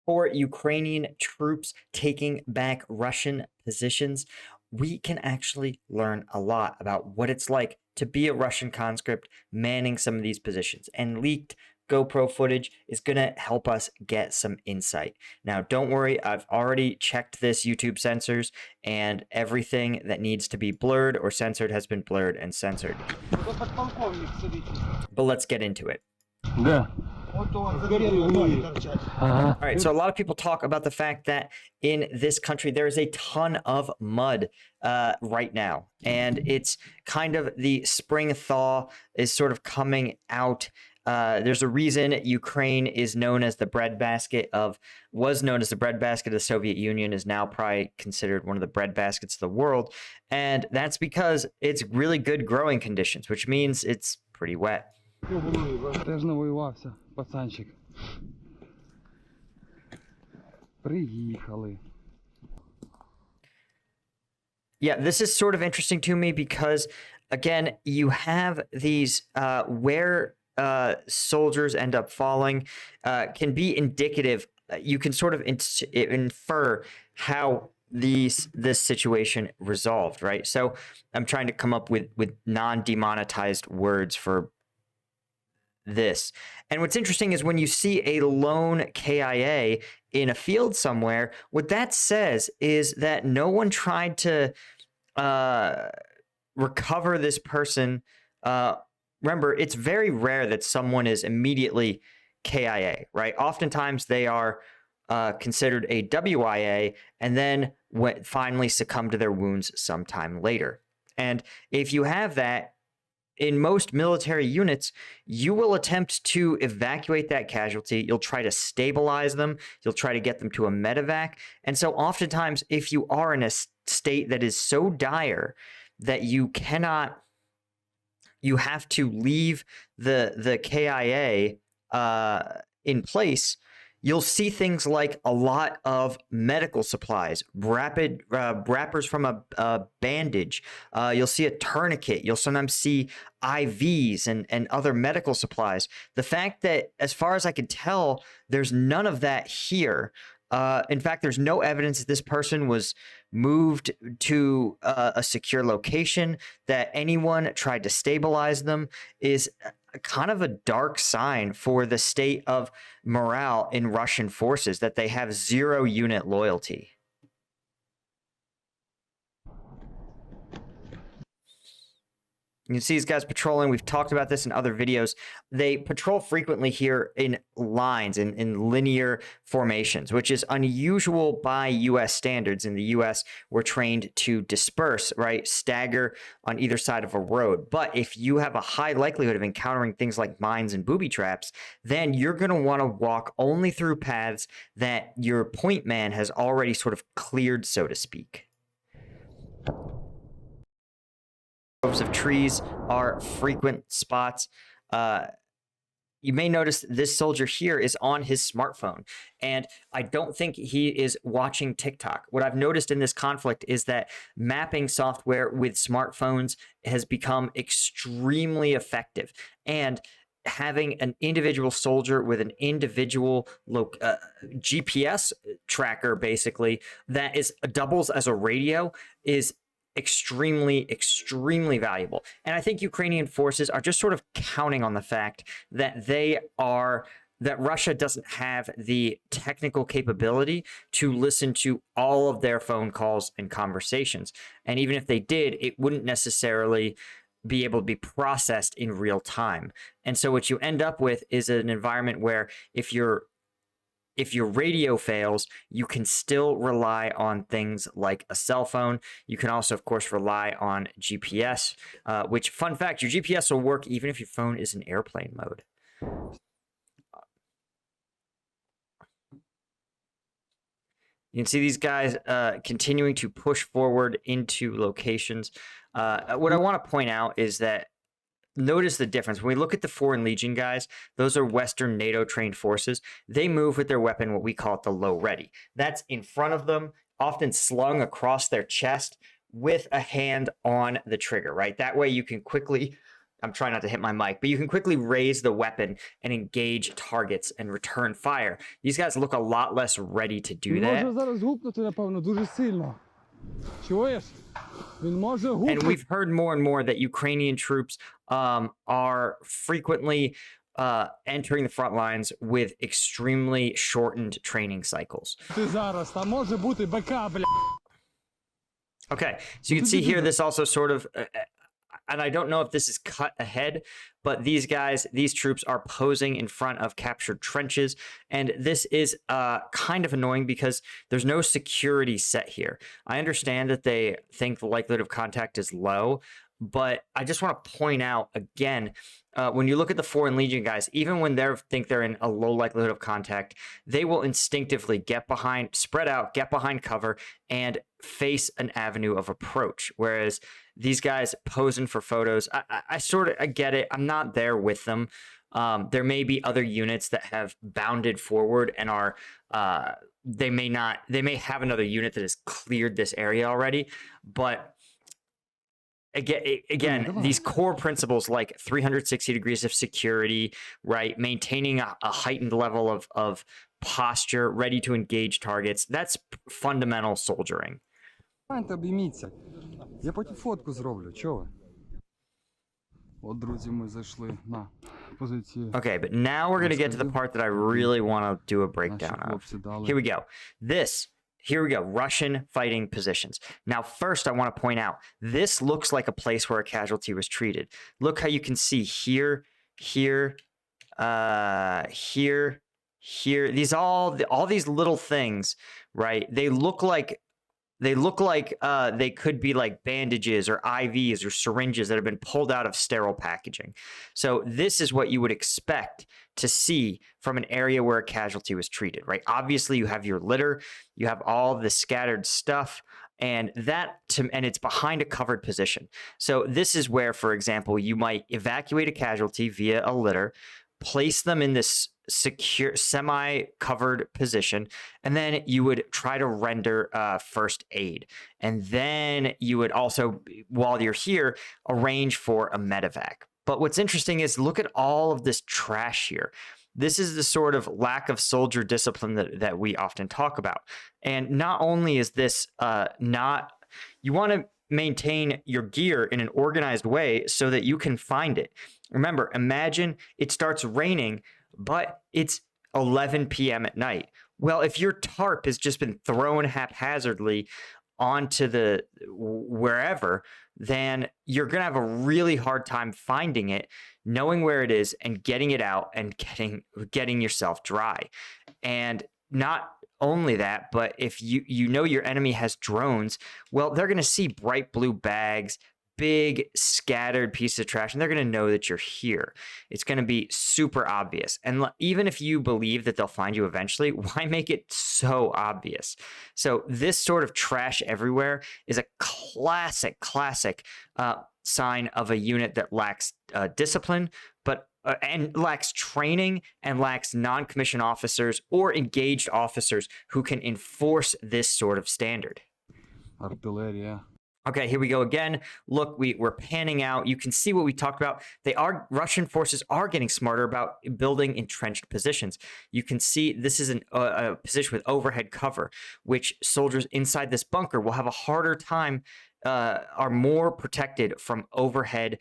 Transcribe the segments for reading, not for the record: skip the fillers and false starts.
for Ukrainian troops taking back Russian positions, we can actually learn a lot about what it's like to be a Russian conscript manning some of these positions. And leaked GoPro footage is going to help us get some insight. Now, don't worry, I've already checked this YouTube censors, and everything that needs to be blurred or censored has been blurred and censored. But let's get into it. Yeah. All right, so a lot of people talk about the fact that in this country there is a ton of mud right now, and it's kind of the spring thaw is sort of coming out. There's a reason Ukraine is known as the breadbasket was known as the breadbasket of the Soviet Union, is now probably considered one of the breadbaskets of the world, and that's because it's really good growing conditions, which means it's pretty wet. Теж навоювався, пацанчик. Приїхали. Yeah, this is sort of interesting to me because, again, you have these where soldiers end up falling can be indicative. You can sort of infer how this situation resolved, right? So I'm trying to come up with non-demonetized words for this. And what's interesting is when you see a lone KIA in a field somewhere, what that says is that no one tried to recover this person. Remember, it's very rare that someone is immediately KIA, right? Oftentimes they are considered a WIA and then finally succumb to their wounds sometime later. And if you have that, in most military units, you will attempt to evacuate that casualty. You'll try to stabilize them. You'll try to get them to a medevac. And so oftentimes, if you are in a state that is so dire that you have to leave the KIA in place, you'll see things like a lot of medical supplies, wrappers from a bandage. You'll see a tourniquet. You'll sometimes see IVs and other medical supplies. The fact that, as far as I can tell, there's none of that here. In fact, there's no evidence that this person was moved to a secure location, that anyone tried to stabilize them, is kind of a dark sign for the state of morale in Russian forces, that they have zero unit loyalty. You can see these guys patrolling. We've talked about this in other videos. They patrol frequently here in lines, in linear formations, which is unusual by U.S. standards. In the U.S., we're trained to disperse, right? Stagger on either side of a road. But if you have a high likelihood of encountering things like mines and booby traps, then you're going to want to walk only through paths that your point man has already sort of cleared, so to speak. Groves of trees are frequent spots. You may notice this soldier here is on his smartphone, and I don't think he is watching TikTok. What I've noticed in this conflict is that mapping software with smartphones has become extremely effective, and having an individual soldier with an individual GPS tracker, basically, that doubles as a radio, is extremely valuable. And I think Ukrainian forces are just sort of counting on the fact that that Russia doesn't have the technical capability to listen to all of their phone calls and conversations. And even if they did, it wouldn't necessarily be able to be processed in real time. And so what you end up with is an environment where if your radio fails, you can still rely on things like a cell phone. You can also, of course, rely on GPS, which, fun fact, your GPS will work even if your phone is in airplane mode. You can see these guys continuing to push forward into locations. What I want to point out is that notice the difference. When we look at the Foreign Legion guys, those are Western NATO trained forces. They move with their weapon, what we call it the low ready. That's in front of them, often slung across their chest with a hand on the trigger, right? That way you can quickly I'm trying not to hit my mic, but you can quickly raise the weapon and engage targets and return fire. These guys look a lot less ready to do Він that. може зараз гупнути, напевно, дуже сильно. Чуєш? Він може And гупнути. we've heard more and more that Ukrainian troops are frequently entering the front lines with extremely shortened training cycles. Ти зараз, там може бути БК, бля. Okay, so you can see here, this also sort of, and I don't know if this is cut ahead, but these guys, these troops are posing in front of captured trenches. And this is kind of annoying because there's no security set here. I understand that they think the likelihood of contact is low, but I just want to point out again, when you look at the Foreign Legion guys, even when they think they're in a low likelihood of contact, they will instinctively get behind, spread out, get behind cover, and face an avenue of approach. Whereas these guys posing for photos, I get it. I'm not there with them. There may be other units that have bounded forward and are they may have another unit that has cleared this area already, but again, these core principles like 360 degrees of security, right? Maintaining a heightened level of posture, ready to engage targets. That's fundamental soldiering. Обійміться. Я потім фотку зроблю. Чого? От, друзі, ми зайшли на позиції. Okay, but now we're going to get to the part that I really want to do a breakdown of. Here we go. Here we go, Russian fighting positions. Now, first, I want to point out, this looks like a place where a casualty was treated. Look how you can see here, here, here, here. These all these little things, right? They look like they could be like bandages or IVs or syringes that have been pulled out of sterile packaging. So this is what you would expect to see from an area where a casualty was treated, right? Obviously, you have your litter, you have all the scattered stuff, and it's behind a covered position. So this is where, for example, you might evacuate a casualty via a litter, place them in this secure, semi-covered position, and then you would try to render first aid. And then you would also, while you're here, arrange for a medevac. But what's interesting is look at all of this trash here. This is the sort of lack of soldier discipline that we often talk about. And not only is this you want to maintain your gear in an organized way so that you can find it. Remember, imagine it starts raining, but it's 11 p.m. at night. Well, if your tarp has just been thrown haphazardly onto the wherever, then you're going to have a really hard time finding it, knowing where it is and getting it out and getting yourself dry. And not only that, but if you know your enemy has drones, well, they're going to see bright blue bags, big scattered piece of trash, and they're going to know that you're here. It's going to be super obvious. And even if you believe that they'll find you eventually, why make it so obvious? So this sort of trash everywhere is a classic sign of a unit that lacks discipline, and lacks training and lacks non-commissioned officers or engaged officers who can enforce this sort of standard. Артилерія. Okay, here we go again. Look, we're panning out. You can see what we talked about. Russian forces are getting smarter about building entrenched positions. You can see this is a position with overhead cover, which soldiers inside this bunker will have a harder time, are more protected from overhead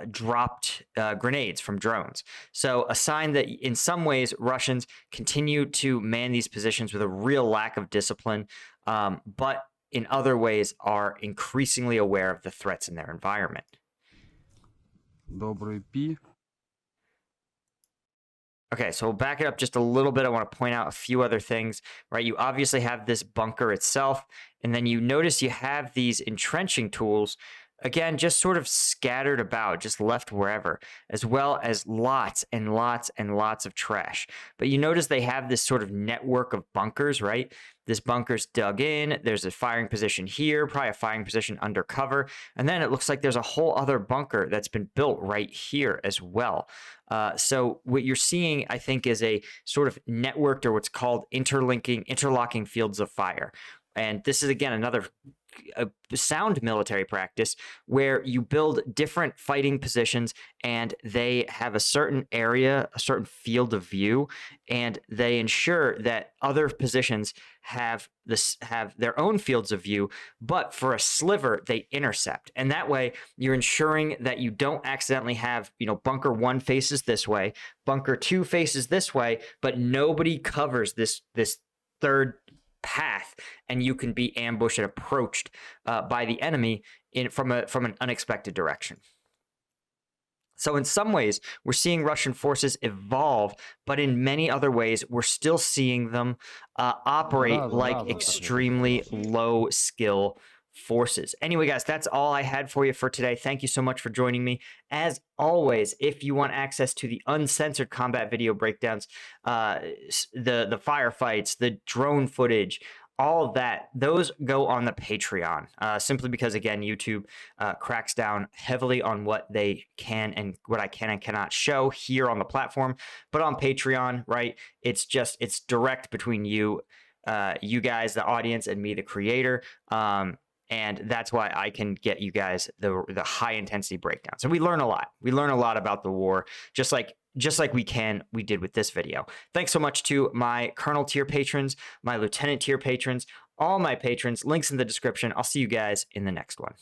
dropped grenades from drones. So a sign that in some ways Russians continue to man these positions with a real lack of discipline, but in other ways are increasingly aware of the threats in their environment. Добрий пі. Okay, so we'll back it up just a little bit. I want to point out a few other things, right? You obviously have this bunker itself, and then you notice you have these entrenching tools, again, just sort of scattered about, just left wherever, as well as lots and lots and lots of trash. But you notice they have this sort of network of bunkers, right? This bunker's dug in. There's a firing position here, probably a firing position undercover. And then it looks like there's a whole other bunker that's been built right here as well. So what you're seeing, I think, is a sort of networked or what's called interlocking fields of fire. And this is, again, another sound military practice where you build different fighting positions and they have a certain area, a certain field of view, and they ensure that other positions have their own fields of view, but for a sliver they intercept. And that way you're ensuring that you don't accidentally have, bunker 1 faces this way, bunker 2 faces this way, but nobody covers this third path, and you can be ambushed and approached by the enemy from an unexpected direction. So in some ways, we're seeing Russian forces evolve, but in many other ways, we're still seeing them operate like extremely low skill forces. Anyway, guys, that's all I had for you for today. Thank you so much for joining me. As always, if you want access to the uncensored combat video breakdowns, the firefights, the drone footage, all of that, those go on the Patreon, simply because, again, YouTube cracks down heavily on what they can and what I can and cannot show here on the platform. But on Patreon, right, it's direct between you guys, the audience, and me, the creator. And that's why I can get you guys the high intensity breakdowns. And we learn a lot. We learn a lot about the war, just like we did with this video. Thanks so much to my Colonel tier patrons, my Lieutenant tier patrons, all my patrons. Links in the description. I'll see you guys in the next one.